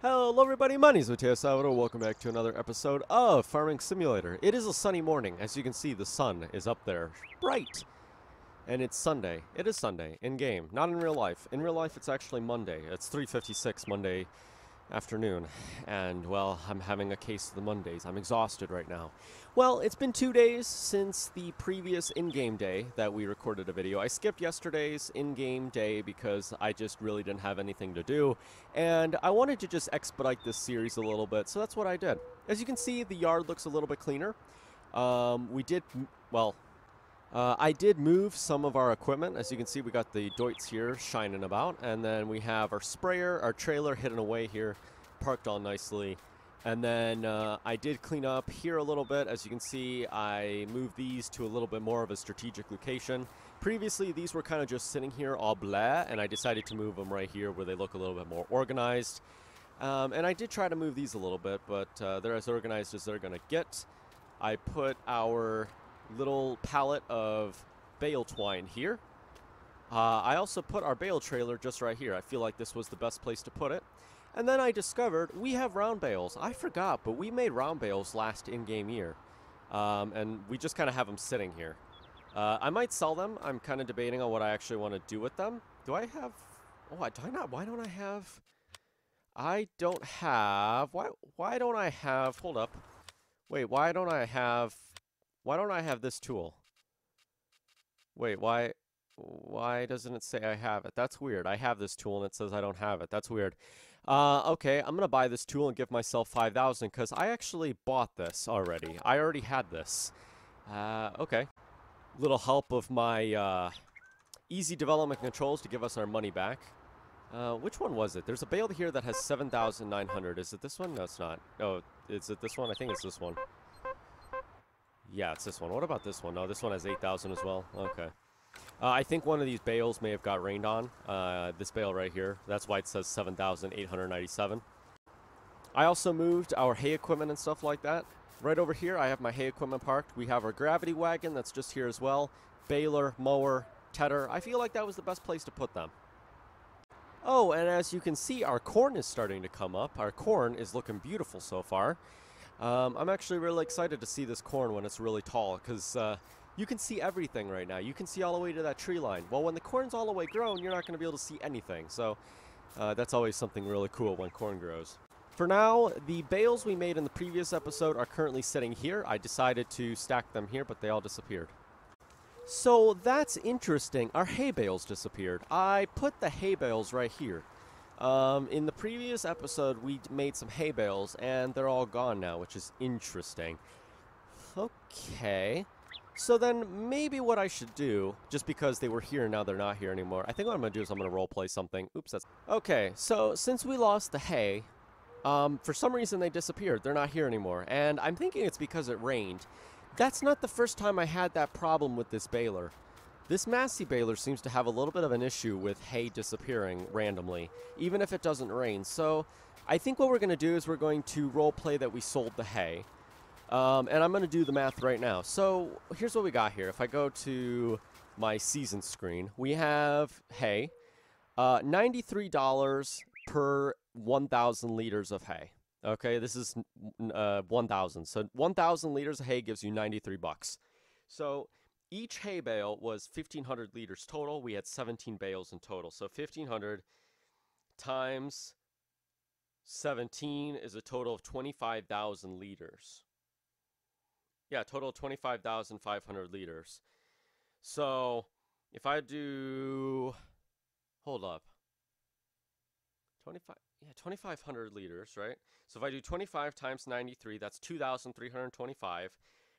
Hello everybody, my name is Mateo-Tube. Welcome back to another episode of Farming Simulator. It is a sunny morning. As you can see, the sun is up there, bright. And it's Sunday. It is Sunday, in-game, not in real life. In real life, it's actually Monday. It's 3:56 Monday afternoon. And, well, I'm having a case of the Mondays. I'm exhausted right now. Well, it's been 2 days since the previous in-game day that we recorded a video. I skipped yesterday's in-game day because I just really didn't have anything to do. And I wanted to just expedite this series a little bit, so that's what I did. As you can see, the yard looks a little bit cleaner. I did move some of our equipment. As you can see, we got the Oats here shining about, and then we have our sprayer, our trailer hidden away here, parked all nicely. And then I did clean up here a little bit. As you can see, I moved these to a little bit more of a strategic location. Previously, these were kind of just sitting here all blah, and I decided to move them right here where they look a little bit more organized. And I did try to move these a little bit, but they're as organized as they're going to get. I put our little pallet of bale twine here. I also put our bale trailer just right here. I feel like this was the best place to put it. And then I discovered we have round bales. I forgot, but we made round bales last in-game year. And we just kind of have them sitting here. I might sell them. I'm kind of debating on what I actually want to do with them. Do I have... Oh, do I not? Why don't I have... I don't have... Why don't I have... Hold up. Wait, why don't I have this tool? Wait, why doesn't it say I have it? That's weird. I have this tool and it says I don't have it. That's weird. Okay, I'm gonna buy this tool and give myself 5,000 because I actually bought this already. I already had this. Okay. Little help of my easy development controls to give us our money back. Which one was it? There's a bale here that has 7,900. Is it this one? No, it's not. Oh, is it this one? I think it's this one. Yeah, it's this one. What about this one? No, this one has 8,000 as well. Okay. I think one of these bales may have got rained on. This bale right here. That's why it says 7,897. I also moved our hay equipment and stuff like that. Right over here, I have my hay equipment parked. We have our gravity wagon that's just here as well. Baler, mower, tedder. I feel like that was the best place to put them. Oh, and as you can see, our corn is starting to come up. Our corn is looking beautiful so far. I'm actually really excited to see this corn when it's really tall, because you can see everything right now. You can see all the way to that tree line. Well, when the corn's all the way grown, you're not going to be able to see anything. So that's always something really cool when corn grows. For now, the bales we made in the previous episode are currently sitting here. I decided to stack them here, but they all disappeared. So that's interesting. Our hay bales disappeared. I put the hay bales right here. In the previous episode, we made some hay bales, and they're all gone now, which is interesting. Okay. So then maybe what I should do, just because they were here and now they're not here anymore, I think what I'm going to do is I'm going to roleplay something. Oops, that's... Okay, so since we lost the hay, for some reason they disappeared. They're not here anymore, and I'm thinking it's because it rained. That's not the first time I had that problem with this baler. This Massey baler seems to have a little bit of an issue with hay disappearing randomly, even if it doesn't rain. So I think what we're going to do is we're going to roleplay that we sold the hay. And I'm going to do the math right now. So here's what we got here. If I go to my season screen, we have hay. $93 per 1,000 liters of hay. Okay, this is 1,000. So 1,000 liters of hay gives you 93 bucks. So each hay bale was 1,500 liters total. We had 17 bales in total. So 1,500 times 17 is a total of 25,000 liters. Yeah, total of 25,500 liters. So if I do... Hold up. 2,500 liters, right? So if I do 25 times 93, that's 2,325.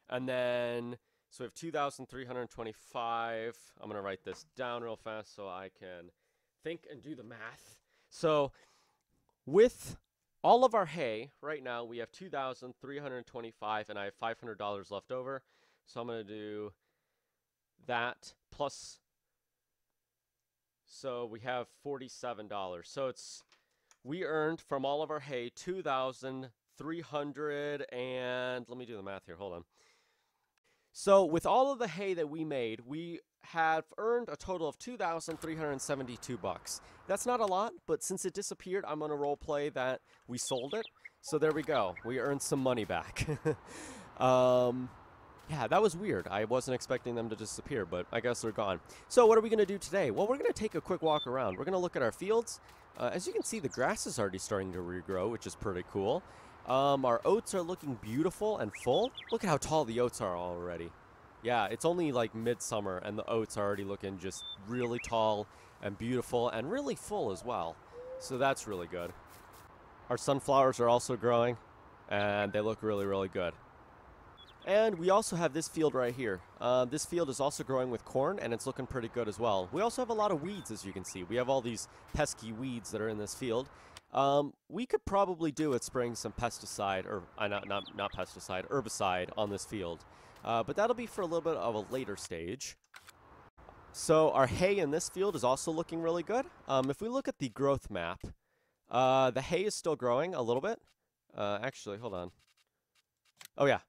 And then... So we have 2,325. I'm going to write this down real fast so I can think and do the math. So with all of our hay, right now we have 2,325 and I have $500 left over. So I'm going to do that plus, so we have $47. So we earned from all of our hay 2,300 and, let me do the math here, hold on. So with all of the hay that we made, we have earned a total of 2,372 bucks. That's not a lot, but since it disappeared, I'm going to role play that we sold it. So there we go. We earned some money back. Yeah, that was weird. I wasn't expecting them to disappear, but I guess they're gone. So what are we going to do today? Well, we're going to take a quick walk around. We're going to look at our fields. As you can see, the grass is already starting to regrow, which is pretty cool. Our oats are looking beautiful and full. Look at how tall the oats are already. Yeah, it's only like midsummer, and the oats are already looking just really tall and beautiful and really full as well. So that's really good. Our sunflowers are also growing, and they look really, really good. And we also have this field right here. This field is also growing with corn, and it's looking pretty good as well. We also have a lot of weeds, as you can see. We have all these pesky weeds that are in this field. We could probably do with spraying some pesticide, or not pesticide, herbicide on this field. But that'll be for a little bit of a later stage. So our hay in this field is also looking really good. If we look at the growth map, the hay is still growing a little bit. Actually, hold on. Oh yeah.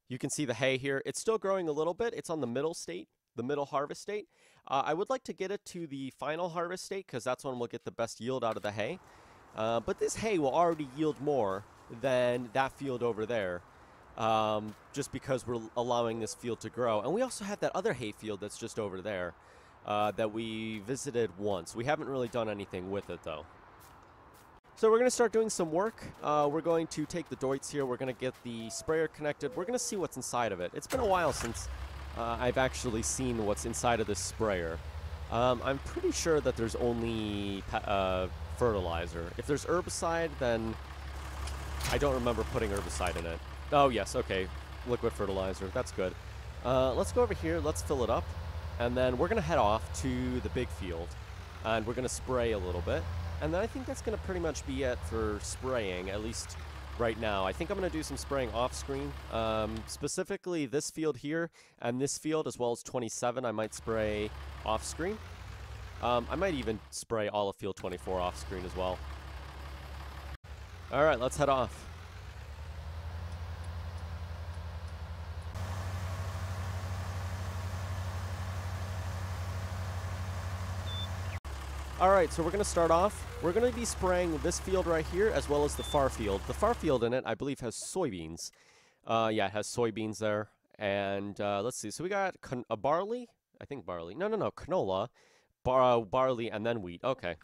You can see the hay here. It's still growing a little bit. It's on the middle state, the middle harvest state. I would like to get it to the final harvest state because that's when we'll get the best yield out of the hay. But this hay will already yield more than that field over there, just because we're allowing this field to grow. And we also have that other hay field that's just over there that we visited once. We haven't really done anything with it, though. So we're going to start doing some work. We're going to take the Deutz here. We're going to get the sprayer connected. We're going to see what's inside of it. It's been a while since I've actually seen what's inside of this sprayer. I'm pretty sure that there's only fertilizer. If there's herbicide, then I don't remember putting herbicide in it. Oh, yes, okay. Liquid fertilizer. That's good. Let's go over here. Let's fill it up. And then we're going to head off to the big field. And we're going to spray a little bit. And then I think that's going to pretty much be it for spraying, at least right now. I think I'm going to do some spraying off-screen. Specifically this field here and this field, as well as 27, I might spray off-screen. I might even spray all of field 24 off-screen as well. All right, let's head off. Alright, so we're going to start off. We're going to be spraying this field right here as well as the far field. The far field in it, I believe, has soybeans. Yeah, it has soybeans there. And let's see. So we got a barley. I think barley. No, canola. Barley and then wheat. Okay.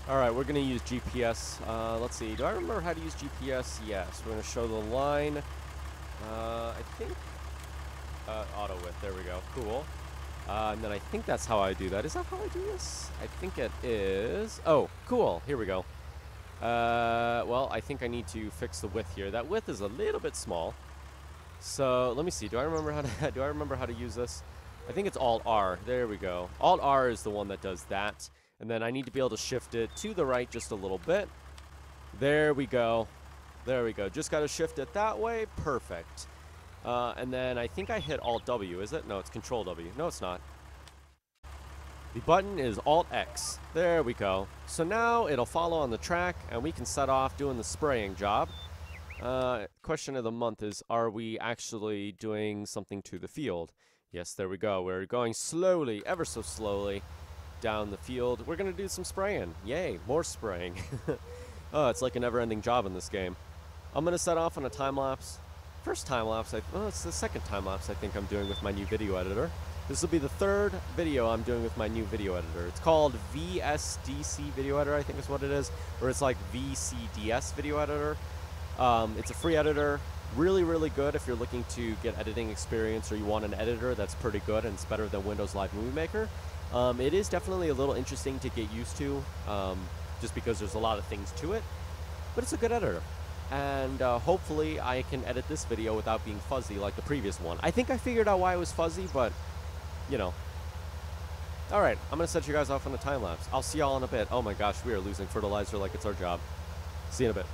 Alright, we're going to use GPS. Let's see. Do I remember how to use GPS? Yes. We're going to show the line. I think auto width. There we go. Cool. And then I think that's how I do that. Is that how I do this? I think it is. Oh, cool. Here we go. Well, I think I need to fix the width here. That width is a little bit small. So let me see. Do I remember how to use this? I think it's Alt R. There we go. Alt R is the one that does that. And then I need to be able to shift it to the right just a little bit. There we go. There we go. Just got to shift it that way. Perfect. And then I think I hit Alt W, is it? No, it's Control W. No, it's not. The button is Alt X. There we go. So now it'll follow on the track, and we can set off doing the spraying job. Question of the month is, are we actually doing something to the field? Yes, there we go. We're going slowly, ever so slowly, down the field. We're going to do some spraying. Yay, more spraying. Oh, it's like a never-ending job in this game. I'm going to set off on a time-lapse. First time-lapse, it's the second time-lapse I think I'm doing with my new video editor. This will be the third video I'm doing with my new video editor. It's called VSDC Video Editor, I think is what it is. Or it's like VCDS Video Editor. It's a free editor. Really, really good if you're looking to get editing experience or you want an editor that's pretty good and it's better than Windows Live Movie Maker. It is definitely a little interesting to get used to, just because there's a lot of things to it. But it's a good editor. And hopefully I can edit this video without being fuzzy like the previous one. I think I figured out why it was fuzzy, but, you know. Alright, I'm going to set you guys off on a time-lapse. I'll see y'all in a bit. Oh my gosh, we are losing fertilizer like it's our job. See you in a bit.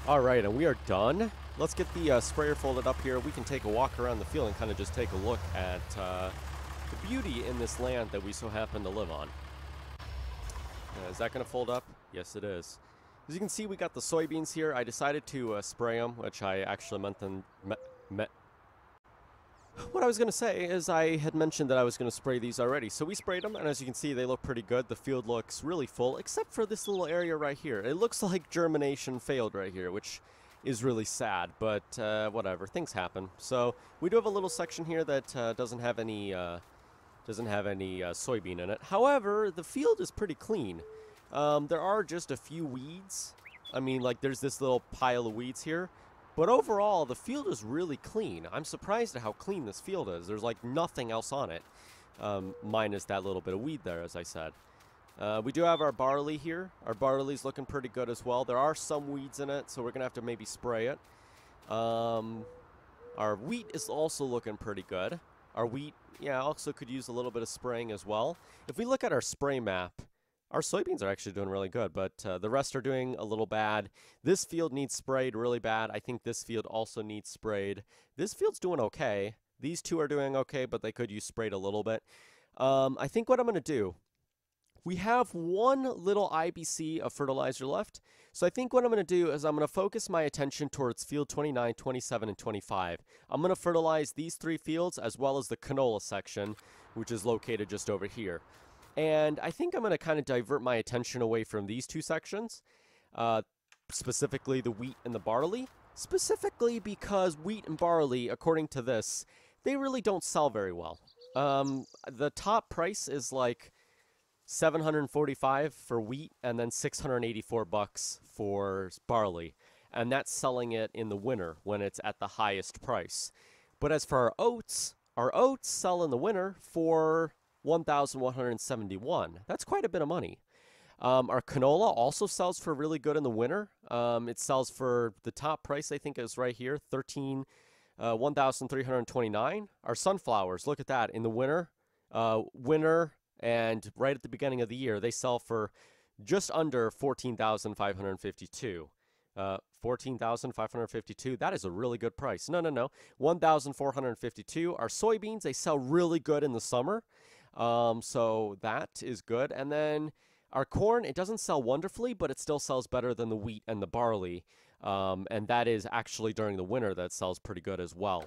All right, and we are done. Let's get the sprayer folded up here. We can take a walk around the field and kind of just take a look at the beauty in this land that we so happen to live on. Is that going to fold up? Yes, it is. As you can see, we got the soybeans here. I decided to spray them, which I actually What I was going to say is I had mentioned that I was going to spray these already. So we sprayed them, and as you can see, they look pretty good. The field looks really full, except for this little area right here. It looks like germination failed right here, which is really sad, but whatever. Things happen. So we do have a little section here that doesn't have any soybean in it. However, the field is pretty clean. There are just a few weeds. I mean, like, there's this little pile of weeds here. But overall, the field is really clean. I'm surprised at how clean this field is. There's like nothing else on it, minus that little bit of weed there, as I said. We do have our barley here. Our barley's looking pretty good as well. There are some weeds in it, so we're going to have to maybe spray it. Our wheat is also looking pretty good. Our wheat, yeah, also could use a little bit of spraying as well. If we look at our spray map, our soybeans are actually doing really good, but the rest are doing a little bad. This field needs sprayed really bad. I think this field also needs sprayed. This field's doing okay. These two are doing okay, but they could use sprayed a little bit. I think what I'm going to do, we have one little IBC of fertilizer left. So I think what I'm going to do is I'm going to focus my attention towards field 29, 27, and 25. I'm going to fertilize these three fields as well as the canola section, which is located just over here. And I think I'm going to kind of divert my attention away from these two sections, specifically the wheat and the barley, specifically because wheat and barley, according to this, they really don't sell very well. The top price is like $745 for wheat and then $684 for barley, and that's selling it in the winter when it's at the highest price. But as for our oats sell in the winter for $1,171. That's quite a bit of money. Our canola also sells for really good in the winter. It sells for the top price, I think, is right here, $1,329. Our sunflowers, look at that, in the winter, and right at the beginning of the year, they sell for just under $14,552. 14,552. That is a really good price. No. 1,452. Our soybeans, they sell really good in the summer. So that is good. And then our corn, it doesn't sell wonderfully, but it still sells better than the wheat and the barley. And that is actually during the winter that sells pretty good as well.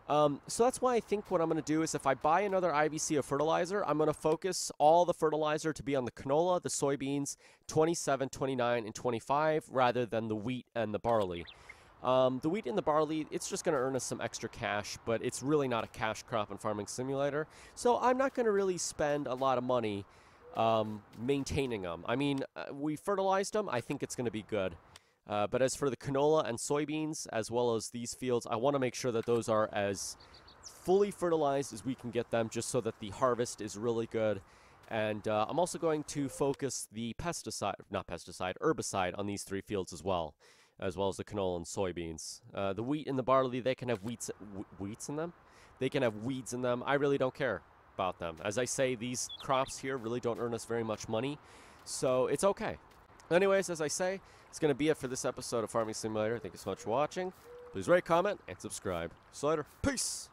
So that's why I think what I'm going to do is if I buy another IBC of fertilizer, I'm going to focus all the fertilizer to be on the canola, the soybeans, 27, 29, and 25, rather than the wheat and the barley. The wheat and the barley, it's just going to earn us some extra cash, but it's really not a cash crop in Farming Simulator. So I'm not going to really spend a lot of money maintaining them. I mean, we fertilized them. I think it's going to be good. But as for the canola and soybeans, as well as these fields, I want to make sure that those are as fully fertilized as we can get them, just so that the harvest is really good. And I'm also going to focus the herbicide on these three fields as well as the canola and soybeans. The wheat and the barley, they can have weeds in them. They can have weeds in them. I really don't care about them. As I say, these crops here really don't earn us very much money, so it's okay. Anyways, as I say, it's going to be it for this episode of Farming Simulator. Thank you so much for watching. Please rate, comment, and subscribe. See you later. Peace!